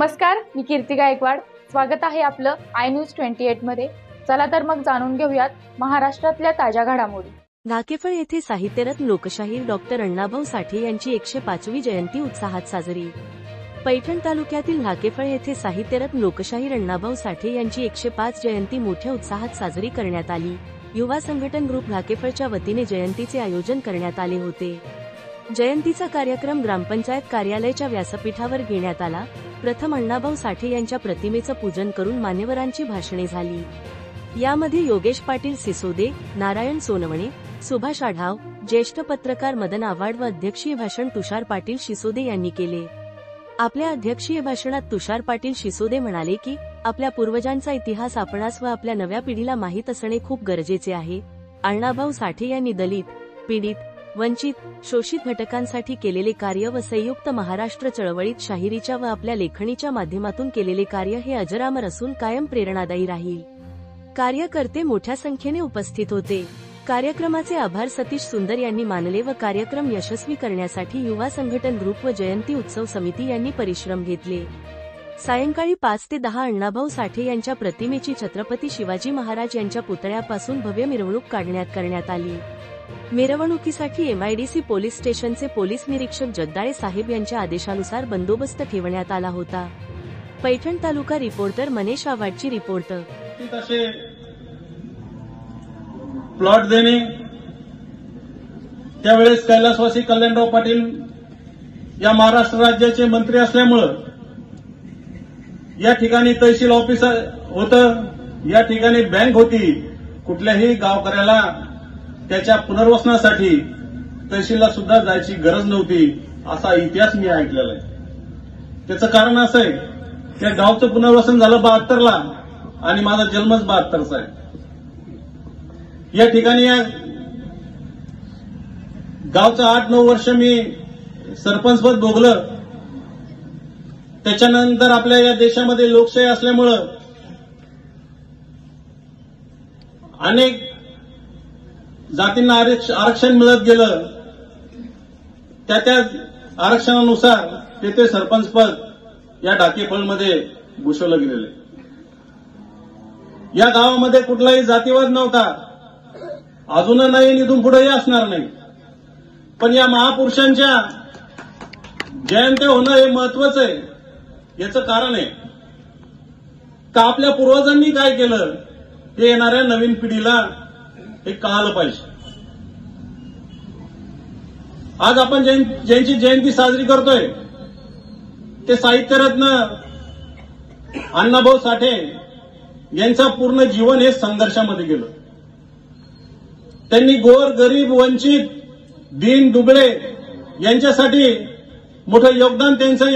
नमस्कार, मी कीर्ती गायकवाड. स्वागत आहे आपलं आय न्यूज 28 मध्ये. चला तर मग जाणून घेऊयात महाराष्ट्रातल्या ताज्या घडामोडी. ढाकेफळ येथे साहित्यरत्न लोकशाहीर डॉक्टर अण्णाभाऊ साठे यांची 105वी जयंती उत्साहात साजरी. पैठण तालुक्यातील ढाकेफळ येथे साहित्यरत्न लोकशाहीर अण्णाभाऊ साठे यांची 105 जयंती मोठ्या उत्साहात साजरी करण्यात आली. युवा संघटन ग्रुप ढाकेफळच्या वतीने जयंतीचे आयोजन करण्यात आले होते. जयंतीचा कार्यक्रम ग्रामपंचायत कार्यालयाच्या व्यासपीठावर घेण्यात आला. प्रथम अण्णाभाऊ साठे यांच्या प्रतिमेचं पूजन करून मान्यवरांची भाषणे झाली. यामध्ये योगेश पाटील सिसोदे, नारायण सोनवणे, सुभाष आढाव, ज्येष्ठ पत्रकार मदन आव्हाड व अध्यक्षीय भाषण तुषार पाटील शिसोदे यांनी केले. आपल्या अध्यक्षीय भाषणात तुषार पाटील शिसोदे म्हणाले की आपल्या पूर्वजांचा इतिहास आपणास व आपल्या नव्या पिढीला माहीत असणे खूप गरजेचे आहे. अण्णाभाऊ साठे यांनी दलित, पीडित, वंचित, शोषित घटकांसाठी केलेले कार्य व संयुक्त महाराष्ट्र चळवळीत शाहिरीच्या व आपल्या लेखणीच्या माध्यमातून केलेले कार्य हे अजरामर असून कायम प्रेरणादायी राहील. कार्यकर्ते मोठ्या संख्येने उपस्थित होते. कार्यक्रमाचे आभार सतीश सुंदर यांनी मानले व कार्यक्रम यशस्वी करण्यासाठी युवा संघटन ग्रुप व जयंती उत्सव समिती यांनी परिश्रम घेतले. सायंकाळी 5 ते 10 अण्णाभाऊ साठे यांच्या प्रतिमेची छत्रपती शिवाजी महाराज यांच्या पुतळ्यापासून भव्य मिरवणूक करण्यात आली. मिरवणुकीसाठी एमआयडीसी पोलीस स्टेशनचे पोलीस निरीक्षक जगदाळे साहेब यांच्या आदेशानुसार बंदोबस्त ठेवण्यात आला होता. पैठण तालुका रिपोर्टर मनीष आव्हाडची रिपोर्ट. प्लॉट देणे त्यावेळेस कैलासवासी कल्याणराव पाटील या महाराष्ट्र राज्याचे मंत्री असल्यामुळं या ठिकाणी तहसील ऑफिस होतं, या ठिकाणी बँक होती. कुठल्याही गावकऱ्याला त्याच्या पुनर्वसनासाठी तहसीलला सुद्धा जायची गरज नव्हती असा इतिहास मी ऐकलेला आहे. त्याचं कारण असं आहे त्या गावचं पुनर्वसन झालं 72ला आणि माझा जन्मच 72चा आहे. या ठिकाणी या गावचं 8-9 वर्ष मी सरपंचपद भोगलं. त्याच्यानंतर आपल्या या देशामध्ये लोकशाही असल्यामुळं अनेक जातींना आरक्षण मिळत गेलं. त्या आरक्षणानुसार तेथे सरपंचपद या ढाकेफळमध्ये घुसवलं गेलेलं आहे. या गावामध्ये कुठलाही जातीवाद नव्हता, अजून नाही, इथून पुढेही असणार नाही. पण या महापुरुषांच्या जयंत्या होणं हे महत्वाचं आहे. याचं कारण आहे का आपल्या पूर्वजांनी काय केलं हे येणाऱ्या नवीन पिढीला हे कळालं पाहिजे. आज आपण ज्यांची जयंती साजरी करतोय ते साहित्यरत्न अण्णाभाऊ साठे यांचं पूर्ण जीवन हे संघर्षामध्ये गेलं. त्यांनी गोर, गरीब, वंचित, दीन दुबळे यांच्यासाठी मोठं योगदान त्यांचं